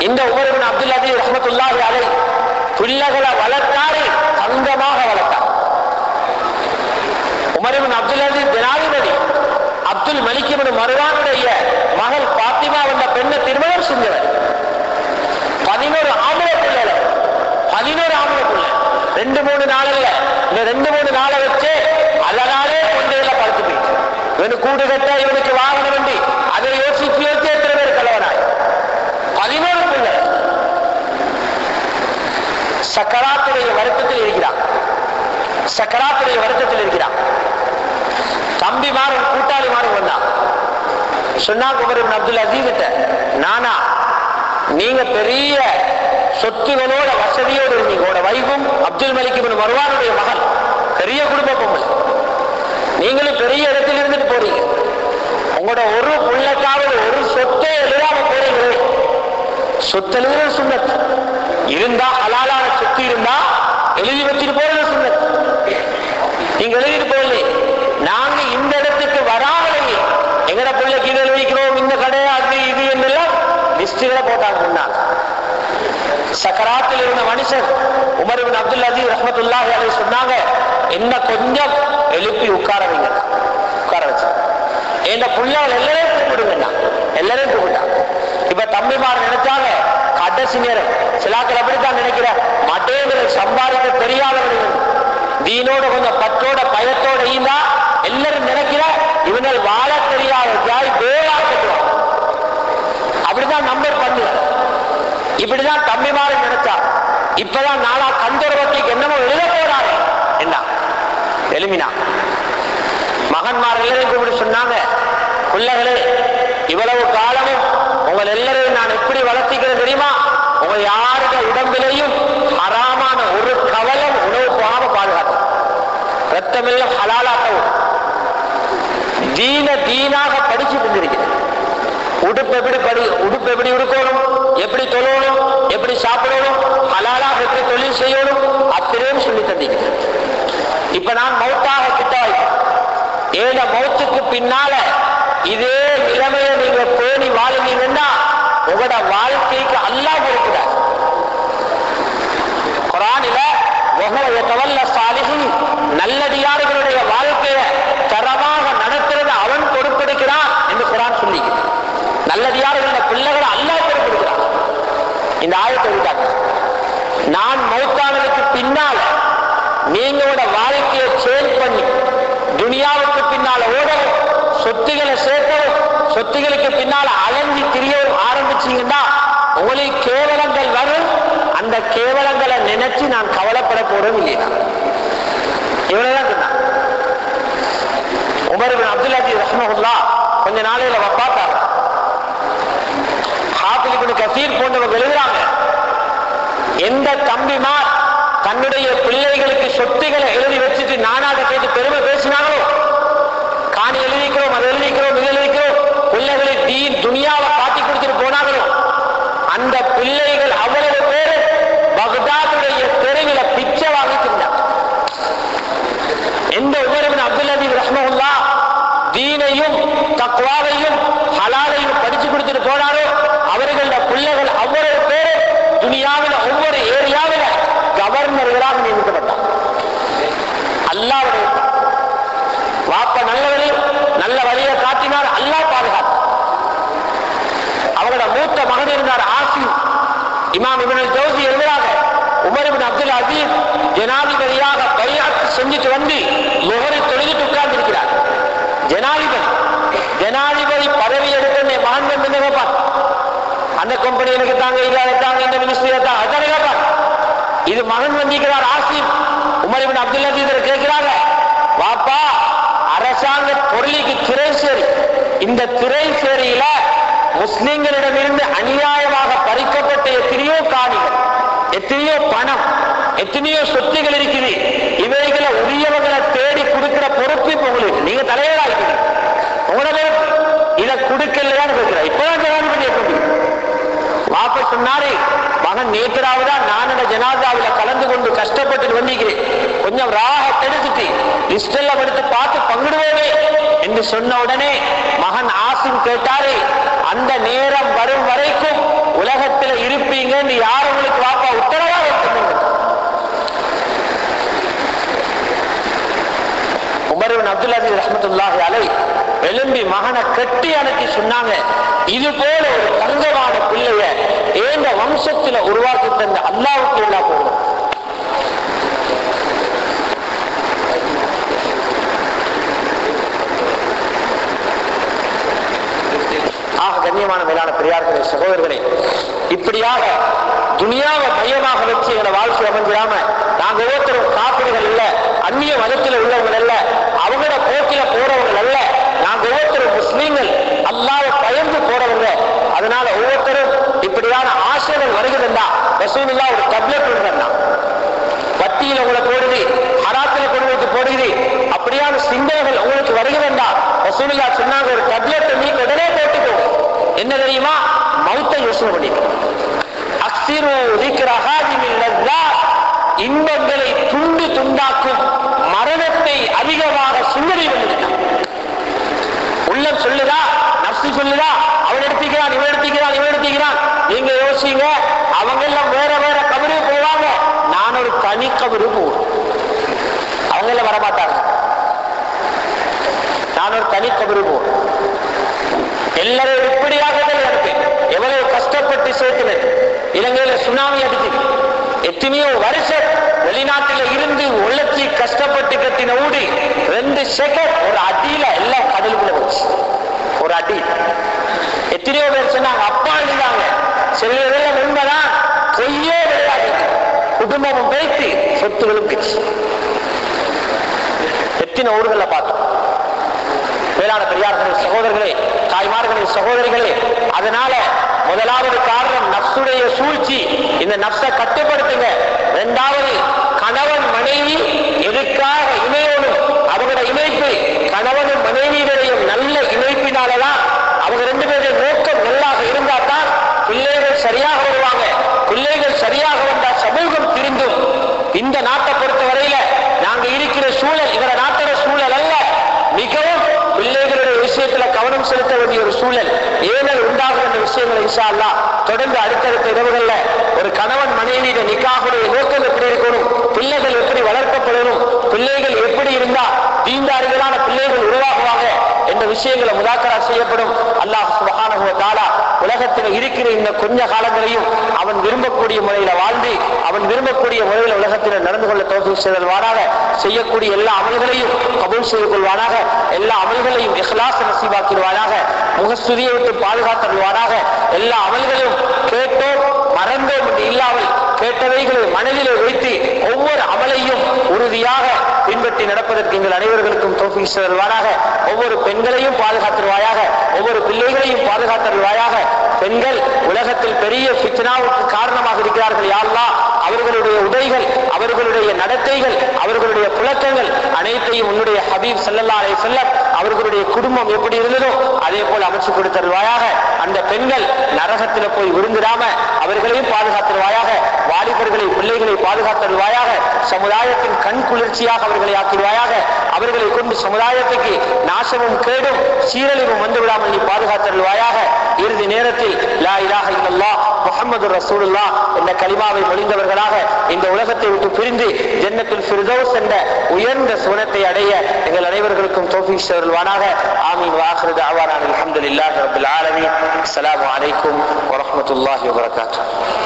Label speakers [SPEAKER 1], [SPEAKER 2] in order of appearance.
[SPEAKER 1] இந்த Umar ibn Abdul Aziz ரஹ்மத்துல்லாஹி அலைஹி பிள்ளைகளை வளர்த்தாரு, தங்கமாக வளர்த்தார். உமர் இப்னு அப்துல் அஜீஸ் ஜனாதிபதி அப்துல் மலிக் இப்னு மர்வானுடைய மகள் பாத்திமா என்ற பெண்ணை திருமணம் செஞ்சவர். 11 ஆம்பளை பிள்ளைகள், 11 ஆம்பளை பிள்ளை. 2-3 நாள் இல்ல, இந்த 2-3 நாளை வச்சு அதனாலே கொண்டையில படுத்து போயிட்டு இவனு கூடு கட்ட, இவனுக்கு வாகனம் வேண்டி அதை யோசிச்சு யோசிச்சு எத்தனை பேர் கலவனாய். 11 பிள்ளை சக்கராத்துடைய வருத்தத்தில் இருக்கிறான். சக்கராத்துடைய வருத்தத்தில் இருக்கிறான். தம்பி மாறும் கூட்டாளி மாறும் வந்தான். சொன்னாங்க உமர் இப்னு அப்துல் அஜீஸ் கிட்ட, நானா நீங்க பெரிய சொத்துகளோட வசதியோடு இருந்தீங்க. உங்களோட வைஃபும் அப்துல் மலிக் இப்னு மர்வானுடைய மகள், பெரிய குடும்ப பொம்பளை. நீங்களும் பெரிய இடத்தில் இருந்துட்டு போறீங்க. உங்களோட ஒரு புள்ளக்காவது ஒரு சொத்தை எழுதாம போறீங்களே. சொத்து எழுதுற சுன்னத் இருந்தா, ஹலாலான சொத்து இருந்தா எழுதி வச்சுட்டு போறது சுன்னத். நீங்க எழுதிட்டு போகல. நாங்க இந்த இடத்துக்கு வராமலேயே எங்கட பிள்ளைக்கு இது எழுதிக்கிறோம், இந்த கடை அது இது என்றெல்லாம் லிஸ்டுகளை போட்டாங்க. முன்னாள் சக்கராத்தில் இருந்த மனுஷன் உமர் இப்னு அப்துல் அஜீஸ் ரஹ்மத்துல்லாஹி அலைஹி சொன்னாங்க, என்ன கொஞ்சம் எழுப்பி உட்கார வைங்க. உட்கார வச்சு என் பிள்ளைகள் எல்லாரையும் கூப்பிடுங்க. எல்லாரையும் கூப்பிட்டாங்க. இப்ப தம்பிமார் நினைச்சாங்க கடைசி நேரம், சிலாக்கள் அப்படித்தான் நினைக்கிற மட்டைகளை சம்பாதிக்க தெரியாதவர்கள், தீனோட கொஞ்சம் பற்றோட பயத்தோட ஈந்தா எல்லாரும் நினைக்கிற இவங்கள் வாழ தெரியாத ஜாய் பேரா கட்டுவாங்க. அப்படிதான் நம்பர் பண்ணுங்க. இப்படிதான் தம்பிமாறு நினைச்சா. இப்பதான் நாளா கந்தர்வத்துக்கு என்னமோ எழுத போறாரு என்ன எலுமினா மகன்மார் எல்லாரையும் கூப்பிட்டு சொன்னாங்க, பிள்ளைகளே இவ்வளவு காலமும் உங்கள் எல்லாரையும் நான் எப்படி வளர்த்திக்கிறேன் தெரியுமா? உங்க யாருடைய உடம்பிலையும் ஹராமான ஒரு கவலம் உணவு போகாம பாதுகாத்து, ரத்தமெல்லாம் ஹலாலாக்கவும், தீனாக படிச்சு தந்திருக்கிறேன். உடுப்பு எப்படி உடுக்கணும், எப்படி தொழணும், எப்படி சாப்பிடணும், ஹலாலாக எப்படி தொழில் செய்யணும், அத்தனையும் சொல்லி தந்திருக்கிறேன். இப்ப நான் மௌத்தாக கிட்ட ஏழ மௌத்துக்கு பின்னால இதே நிலைமையை நீங்க பேணி வாழ்வீங்கன்னா உங்களோட வாழ்க்கைக்கு அல்லாஹ் இருக்கிறார். குர்ஆனில நல்லடியார்களுடைய வாழ்க்கையை தரமாக நடத்துறது அவன் பொறுப்பெடுக்கிறான் என்று குர்ஆன் சொல்லி, நல்லடியார்களுடைய பிள்ளைகளை அல்லாஹ் பொறுப்பெடுக்கிறான். இந்த ஆயத்தை விட்டாங்க. நான் மௌத்தானதுக்கு பின்னால நீங்களோட வாழ்க்கையை சேஞ்ச் பண்ணி துனியாவுக்கு பின்னால ஓடவும், சொத்துக்களை சேர்க்கவும், சொத்துக்களுக்கு பின்னால அலைஞ்சி திரியவும் ஆரம்பிச்சீங்கன்னா உங்களுக்கு கேவலங்கள் வரும். அந்த கேவலங்களை நினைச்சு நான் கவலைப்பட போறதும் இல்லையா? இவ்வளவுதான் சொன்னான். உமர் இப்னு அப்துல் அஜீஸ் ரஹ்மத்துல்லாஹ் கொஞ்ச நாளையில வஃபாத்தாங்க. ஹாஃபிஸ் இப்னு கஸீர் போன்றவங்க எழுதுறாங்க, எந்த தம்பிமார் தன்னுடைய பிள்ளைகளுக்கு சொத்துக்களை எழுதி வச்சுட்டு நானாக கேட்டு பெருமை பேசினாங்களோ, காணி எழுதிக்கிறோம், அதை எழுதிக்கிறோம், இது எழுதிக்கிறோம், பிள்ளைகளை துனியாவை காட்டி கொடுத்துட்டு போனாங்களோ, அந்த பிள்ளைகள் அவ்வளவு பேரு பக்தாதுடைய தெருவில பிச்சை வாங்கிட்டிருந்தாங்க. எந்த உமர் இப்னு அப்துல் அஜீஸ் ரஹ்மத்துல்லாஹ் தீனையும் தக்வாவையும் ஹலாலையும் படிச்சு கொடுத்துட்டு போனாரோ, அவர்களோட பிள்ளைகள் அவ்வளவு பேரு துனியாவில் ஒவ்வொரு ஏரியாவில் கவர்னர்களாக நியமிக்கப்பட்டார். அல்லாஹ்வுடைய வாப்ப நல்லவரை நல்ல வழியை காட்டினார், அல்லாஹ் பாதுகாத்தார். அவரோட மூத்த மகன் இருந்தார் ஆசிம். இமாம் இப்னு ஜௌசி எழுதுறாங்க, உமர் இப்னு அப்துல் அஜீஸ் ஜனாதிபதியாக பைஅத் செஞ்சுட்டு வந்து லுஹரை தொழுதுட்டு உட்கார்ந்து இருக்கிறார். ஜனாதிபதி பதவி எடுத்த மகன் என்ன கேட்பார்? அந்த கம்பெனி எனக்கு தாங்க, இதை தாங்க, இந்த மினிஸ்ட்ரி தான், அதான கேட்பார். இது மகன் வந்திருக்கிறார் ஆசிம். உமர் இப்னு அப்துல் அஜீஸ் கேட்கிறாங்க, வாப்பா அரசாங்க பொருளிக்கு திரைசேரி, இந்த திரைசேரியில முஸ்லிம்களிடமிருந்து அநியாயமாக பறிக்கப்பட்ட எத்தனையோ காணிகள், எத்தனையோ பணம், எத்தனையோ சொத்துகள் இருக்குது. இவைகளை உரியவங்களை தேடி கொடுக்கிற பொறுப்பு இப்ப உங்களுக்கு, நீங்க தலைவரா இருக்கிறீங்க, உங்களோட இதை கொடுக்கலையான்னு கேட்கிறார். இப்பதான் ஜனாதிபதி வாப்ப சொன்னாரு, மகன் நேற்றாவதான் நான் ஜனாதாவில கலந்து கொண்டு கஷ்டப்பட்டு வந்திருக்கிறேன், கொஞ்சம் ராக எடுத்துட்டு லிஸ்ட் எல்லாம் எடுத்து பார்த்து பங்கிடுவோமே என்று சொன்ன உடனே மகன் ஆசிம் கேட்டாரு, அந்த நேரம் வரும் வரைக்கும் உலகத்தில் மகனை கட்டி அனுப்பி சொன்னாங்க, இது போல ஒரு தங்கமான பிள்ளைய ஏந்த வம்சத்துல உருவாக்கி தந்த அல்லாஹ்வுக்கு எல்லா போகும். ஆக கண்ணியமான மேலான பெரியார்களே, சகோதரர்களே, இப்படியாக துனியாவை மையமாக வச்சு எங்களை வாழ்க்கை அமைஞ்சிடாம, நாங்க ஒவ்வொருத்தரும் காப்பீடுகள் இல்ல, அந்நிய மதத்தில் உள்ளவங்க அல்ல, அவங்களோட போக்கில போறவங்க அல்ல, நாங்க ஒவ்வொருத்தரும் முஸ்லீம்கள், அல்லாஹ்வை பயந்து போறவங்க. அதனால ஒவ்வொருத்தரும் இப்படியான ஆசைகள் வருகிறதா, ரசூலுல்லாஹ் ஒரு டப்லெட் விடுறா, வட்டியில உங்களை போடுது, ஹராத்துல கொண்டு வைத்து போடுது, அப்படியான சிந்தனைகள் உங்களுக்கு வருகிறதா, ரசூலுல்லாஹ் சொன்னாங்க ஒரு டப்லெட் நீ உடனே போட்டுக்கோ. என்ன தெரியுமா? மௌத்தை யோசனை பண்ணிக்கோ. அக்ஸிரு ذِكْرَ هَادِمِ اللَّذَّاتِ, இன்பங்களை துண்டு துண்டாக்கும் மரணத்தை அதிகமாக சிந்தனை பண்ணிட்டான். உள்ளம் சொல்லுதா, நப்சு சொல்லுதா, அவன் எடுத்துக்கிறான், இவன் எடுத்துக்கிறான், இவன் எடுத்துக்கிறான். நீங்க யோசிங்க, அவங்க எல்லாம் வேற வேற கபரு போவாங்க, நான் ஒரு தனி கபரு போவேன். அவங்க எல்லாம் வரமாட்டாங்க, நான் ஒரு தனி கபரு போவேன். எல்லாரும் இப்படியாக இருப்பேன். எவ்வளவு கஷ்டப்பட்டு சேர்த்துனது. இலங்கையில சுனாமி அடிச்சு எத்தனையோ வருஷம் வெளிநாட்டில இருந்து உழைச்சி கஷ்டப்பட்டு கட்டின ஊடு 2 செகண்ட் ஒரு அடியில எல்லாம் கடலுக்குள்ள போச்சு. ஒரு அடி. எத்தனையோ பேர் சொன்னாங்க அப்பா இருந்தாங்க, சிலதெல்லாம் உண்மைதான், பொய்யே விளையாடு, குடும்பமும் பேசி சொத்துகளும் பேச்சு. எத்தனை ஊர்களை பார்த்தோம். வேளாண் பெரியார்களே, சகோதரர்களே, தாய்மார்களே, சகோதரிகளே, அதனால முதலாவது காரணம் நப்சுடைய சூழ்ச்சி. இந்த நப்சை கட்டுப்படுத்துங்க. 2வது, கணவன் மனைவி எதுக்காக இணையணும், அவங்களோட இணைப்பு கணவனும் மனைவியுடையும் நல்ல இணைப்பினாலதான், அவங்க 2 பேருடைய நோக்கம் நல்லாக இருந்தா தான் பிள்ளைகள் சரியாக வருவாங்க. பிள்ளைகள் சரியாக வந்தால் சமூகம் திருந்தும். இந்த நாட்டை பொறுத்த வரையில நாங்க இருக்கிற சூழல் இதர நாட்டோட சூழல் அல்ல, மிகவும் பிள்ளைகளுடைய விஷயத்துல கவனம் செலுத்த வேண்டிய ஒரு சூழல். ஏனல் உண்டாகும் என்ற விஷயங்களை இன்ஷா அல்லாஹ் தொடர்ந்து அடுத்தடுத்த இரவுகள்ல ஒரு கணவன் மனைவியிட நிக்காஹுடைய நோக்கம் எப்படி இருக்கணும், பிள்ளைகள் எப்படி வளர்க்கப்படணும், பிள்ளைகள் எப்படி இருந்தா தீண்டாரிகளான பிள்ளைகள் உருவாகுவாங்க என்ற விஷயங்களை முதாக்கரா செய்யப்படும். அல்லாஹ் சுப்ஹானஹு வ தஆலா உலகத்தில் இருக்கிற இந்த கொஞ்ச காலங்களையும் அவன் விரும்பக்கூடிய முறையில வாழ்ந்து அவன் விரும்பக்கூடிய முறையில் உலகத்தில் நடந்து கொள்ள தௌஃபீக் செய்தல்வானாக. செய்யக்கூடிய எல்லா அமல்களையும் கபூல் செய்து கொள்வானாக. எல்லா அமல்களையும் இஹ்லாஸ் நசீபாக்கிடுவானாக. முகஸ்துதியை விட்டு பாதுகாத்தல்வானாக. எல்லா அமல்களையும் கேட்டோம் மறந்தோம் என்று இல்லாமல் கேட்டவைகளை மனதிலே வைத்து ஒவ்வொரு அமலையும் உறுதியாக பின்பற்றி நடப்பதற்கு எங்கள் அனைவர்களுக்கும் தௌஃபீக் செய்தல்வானாக. ஒவ்வொரு பெண்களையும் பாதுகாத்தல்வாயாக. ஒவ்வொரு பிள்ளைகளையும் பாதுகாத்தல்வாயாக. பெண்கள் உலகத்தில் பெரிய ஃபித்னாவுக்கு காரணமாக இருக்கிறார்கள். யா அல்லாஹ், அவர்களுடைய உடைகள், அவர்களுடைய நடத்தைகள், அவர்களுடைய புழக்கங்கள் அனைத்தையும் உன்னுடைய ஹபீப் ஸல்லல்லாஹு அலைஹி வஸல்லம் அவர்களுடைய குடும்பம் எப்படி இருந்ததோ அதே போல் அமைச்சு கொடுத்தருவாயாக. அந்த பெண்கள் நரகத்தில் போய் விழுந்துடாம அவர்களையும் பாதுகாத்தருவாயாக. வாலிபர்களை பிள்ளைகளை பாதுகாத்தருவாயாக. சமுதாயத்தின் கண் குளிர்ச்சியாக அவர்களை ஆக்கிடுவாயாக. அவர்களை கொண்டு சமுதாயத்துக்கு நாசமும் கேடும் சீரழிவும் வந்து விடாமல் நீ பாதுகாத்தருவாயாக. இறுதி நேரத்தில் லா இலாஹ இல்லல்லாஹ் முஹம்மதுர் ரசூலுல்லாஹ் என்ற கலிமாவை மொழிந்தவர்களாக இந்த உலகத்தை விட்டு பிரிந்து ஜன்னத்துல் ஃபிர்தௌஸ் என்ற உயர்ந்த சுவனத்தை அடைய எங்கள் அனைவர்களுக்கும் தௌஃபீக் செய்தல்வானாக. ஆமீன். வாஹிரு தஅவானா அல்ஹம்துலில்லாஹி ரப்பில் ஆலமீன். அஸ்ஸலாமு அலைக்கும் வரஹ்மத்துல்லாஹி வபரகாத்துஹு.